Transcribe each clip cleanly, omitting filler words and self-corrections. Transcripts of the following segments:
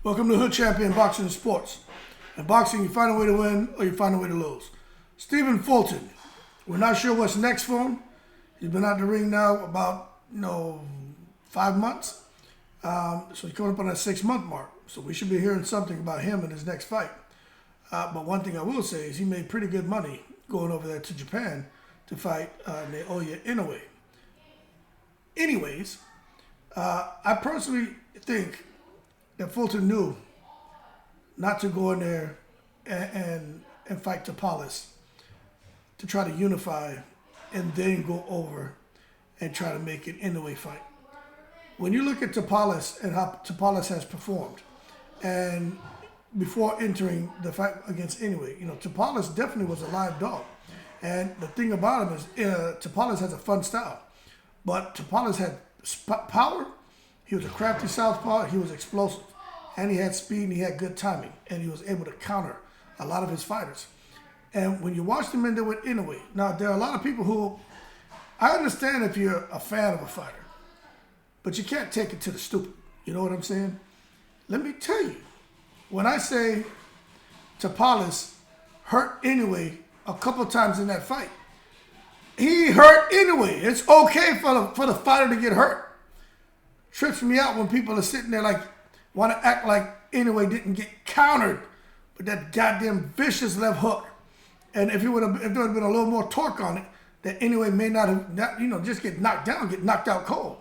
Welcome to Hood Champion Boxing and Sports. In boxing, you find a way to win or you find a way to lose. Stephen Fulton, we're not sure what's next for him. He's been out the ring now about 5 months. So he's coming up on that 6-month mark. So we should be hearing something about him in his next fight. But one thing I will say is he made pretty good money going over there to Japan to fight Inoue. Anyways, I personally think that Fulton knew not to go in there and fight Tapales to try to unify and then go over and try to make an Inoue fight. When you look at Tapales and how Tapales has performed, and before entering the fight against Inoue, Tapales definitely was a live dog. And the thing about him is Tapales has a fun style, but Tapales had power. He was a crafty southpaw. He was explosive, and he had speed, and he had good timing, and he was able to counter a lot of his fighters. And when you watch him in there with Inoue, now there are a lot of people who, I understand if you're a fan of a fighter, but you can't take it to the stupid. You know what I'm saying? Let me tell you, when I say Tapales hurt Inoue a couple times in that fight, he hurt Inoue. It's okay for the fighter to get hurt. Trips me out when people are sitting there want to act like Inoue didn't get countered with that goddamn vicious left hook. And if there would have been a little more torque on it, that Inoue may not have, just get knocked down, get knocked out cold.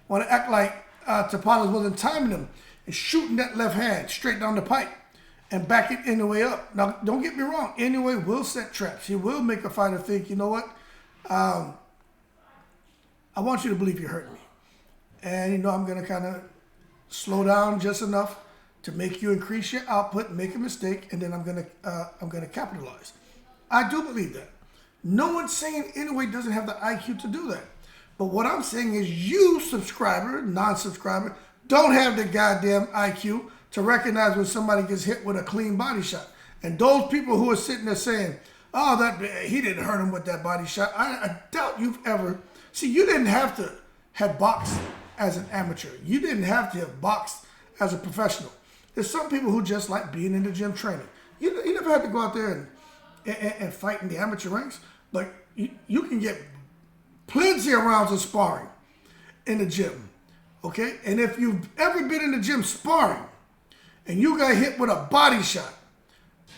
Want to act like Tapales wasn't timing him and shooting that left hand straight down the pipe and backing Inoue up. Now, don't get me wrong. Inoue will set traps. He will make a fighter think, you know what? I want you to believe you're hurting me. And, I'm going to kind of slow down just enough to make you increase your output, make a mistake, and then I'm going to capitalize. I do believe that. No one's saying Inoue doesn't have the IQ to do that. But what I'm saying is you, subscriber, non-subscriber, don't have the goddamn IQ to recognize when somebody gets hit with a clean body shot. And those people who are sitting there saying, oh, he didn't hurt him with that body shot, I doubt you've ever... See, you didn't have to have boxed as an amateur. You didn't have to have boxed as a professional. There's some people who just like being in the gym training. You never had to go out there and fight in the amateur ranks, but you can get plenty of rounds of sparring in the gym, okay? And if you've ever been in the gym sparring and you got hit with a body shot,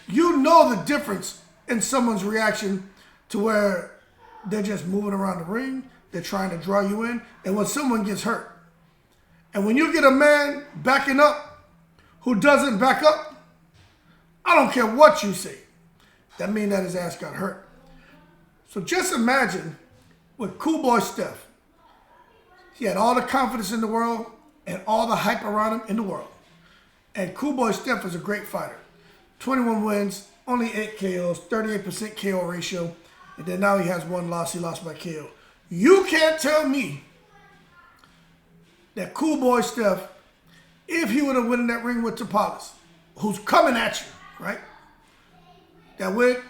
you know the difference in someone's reaction to where they're just moving around the ring, they're trying to draw you in, and when someone gets hurt. And when you get a man backing up who doesn't back up, I don't care what you say. That means that his ass got hurt. So just imagine with Cool Boy Steph. He had all the confidence in the world and all the hype around him in the world. And Cool Boy Steph is a great fighter. 21 wins, only 8 KOs, 38% KO ratio. And then now he has 1 loss. He lost by KO. You can't tell me that Cool Boy Steph, if he would have won in that ring with Tapales, who's coming at you, right? That with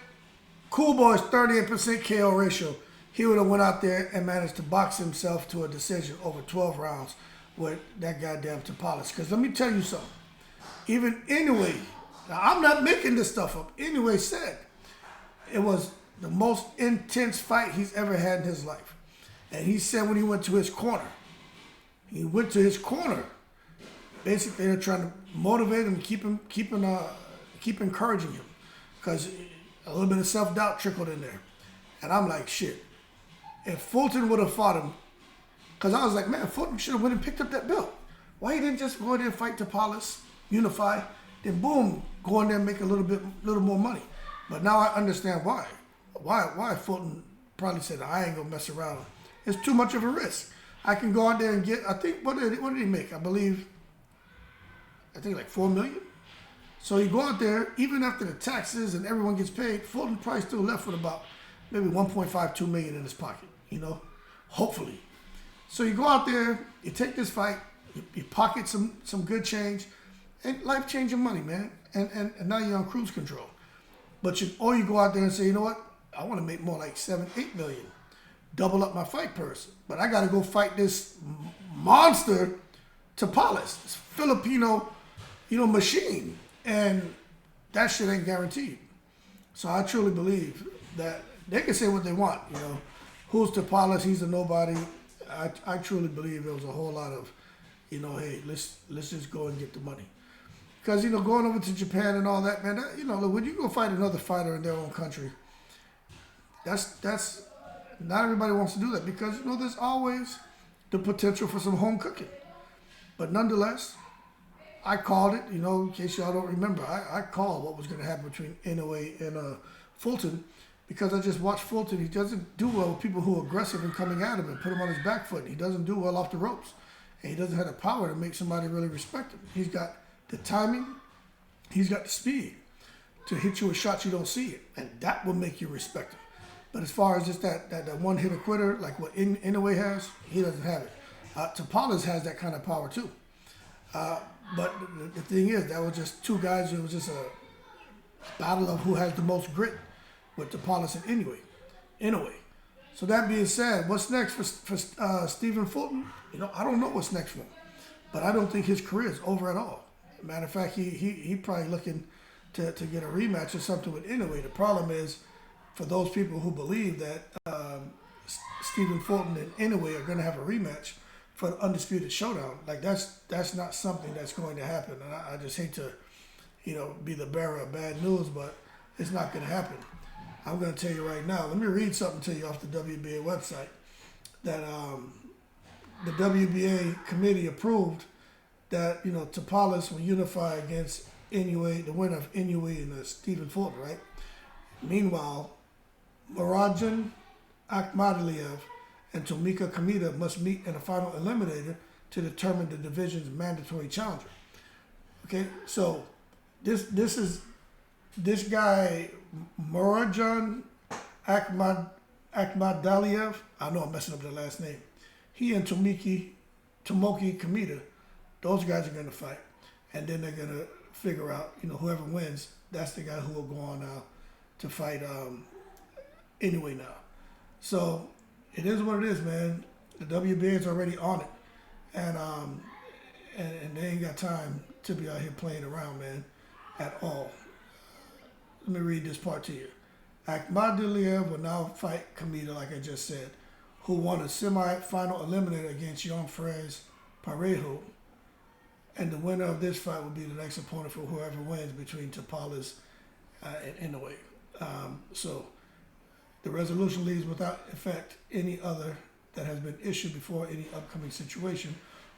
Cool Boy's 38% KO ratio, he would have went out there and managed to box himself to a decision over 12 rounds with that goddamn Tapales. Because let me tell you something. Even Inoue, now I'm not making this stuff up. Inoue said it was the most intense fight he's ever had in his life. And he said when he went to his corner, basically they're trying to motivate him, keep encouraging him. Because a little bit of self-doubt trickled in there. And I'm like, shit. If Fulton would have fought him, because I was like, man, Fulton should have went and picked up that belt. Why he didn't just go in there and fight Tapales, unify, then boom, go in there and make a little more money. But now I understand why. Why Fulton probably said, I ain't gonna mess around. It's too much of a risk. I can go out there and get, I think, what did he make? I think like $4 million. So you go out there, even after the taxes and everyone gets paid, Fulton probably still left with about maybe 1.52 million in his pocket, hopefully. So you go out there, you take this fight, you pocket some good change, and life-changing money, man. And now you're on cruise control. Or you go out there and say, you know what? I want to make more like 7-8 million. Double up my fight purse. But I got to go fight this monster Tapales, this Filipino machine. And that shit ain't guaranteed. So I truly believe that they can say what they want, Who's Tapales? He's a nobody. I truly believe there was a whole lot of, hey, let's just go and get the money. Because, going over to Japan and all that, man, when you go fight another fighter in their own country, that's not everybody wants to do that because, there's always the potential for some home cooking. But nonetheless, I called it, in case y'all don't remember. I called what was going to happen between Inoue and Fulton because I just watched Fulton. He doesn't do well with people who are aggressive and coming at him and put him on his back foot. He doesn't do well off the ropes. And he doesn't have the power to make somebody really respect him. He's got the timing. He's got the speed to hit you with shots you don't see it. And that will make you respect him. But as far as just that one-hitter quitter, like what Inoue has, he doesn't have it. Tapales has that kind of power too. But the thing is, that was just two guys. It was just a battle of who has the most grit with Tapales and Inoue. So that being said, what's next for Stephen Fulton? I don't know what's next for him. But I don't think his career is over at all. Matter of fact, he probably looking to get a rematch or something with Inoue. The problem is, for those people who believe that Stephen Fulton and Inoue are going to have a rematch for the Undisputed Showdown, like that's not something that's going to happen. And I just hate to, be the bearer of bad news, but it's not going to happen. I'm going to tell you right now. Let me read something to you off the WBA website that the WBA committee approved that Tapales will unify against Inoue, the winner of Inoue and Stephen Fulton, right? Meanwhile, Marajan Akhmadaliev and Tomika Kamita must meet in a final eliminator to determine the division's mandatory challenger. Okay, so this guy Marajan Akhmadaliev, I know I'm messing up the last name. He and Tomoki Kamita, those guys are going to fight, and then they're going to figure out, whoever wins, that's the guy who will go on now to fight Inoue now. So it is what it is, man. The WBA is already on it, and they ain't got time to be out here playing around, man, at all. Let me read this part to you. Akhmadaliev will now fight Kamita, like I just said, who won a semi-final eliminator against Jan-Frez Parejo, and the winner of this fight will be the next opponent for whoever wins between Tapales and Inoue. So the resolution leaves without effect any other that has been issued before any upcoming situation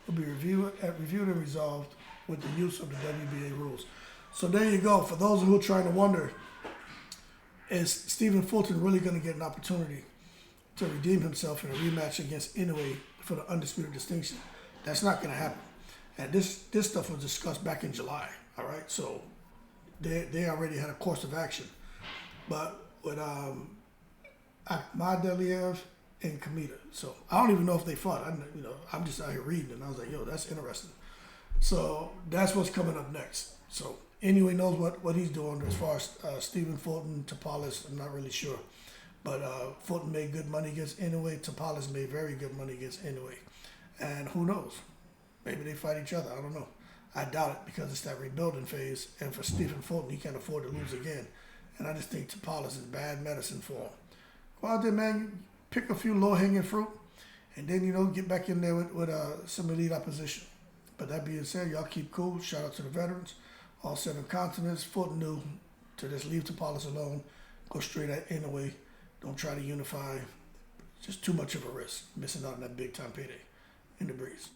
will be reviewed and resolved with the use of the WBA rules. So there you go. For those who are trying to wonder, is Stephen Fulton really going to get an opportunity to redeem himself in a rematch against Inoue for the undisputed distinction? That's not going to happen. And this stuff was discussed back in July. All right, so they already had a course of action. But with Akhmadaliev and Kamita, so I don't even know if they fought. I'm just out here reading, and I was like, yo, that's interesting. So that's what's coming up next. So Inoue knows what he's doing as far as Stephen Fulton, Tapales. I'm not really sure, but Fulton made good money against Inoue. Tapales made very good money against Inoue, and who knows? Maybe they fight each other. I don't know. I doubt it because it's that rebuilding phase, and for Stephen Fulton, he can't afford to lose again. And I just think Tapales is bad medicine for him. Go out there, man. Pick a few low-hanging fruit, and then, get back in there with some elite opposition. But that being said, y'all keep cool. Shout out to the veterans. All 7 continents. Fulton knew to just leave Tapales alone. Go straight at Inoue. Don't try to unify. Just too much of a risk. Missing out on that big-time payday. In the breeze.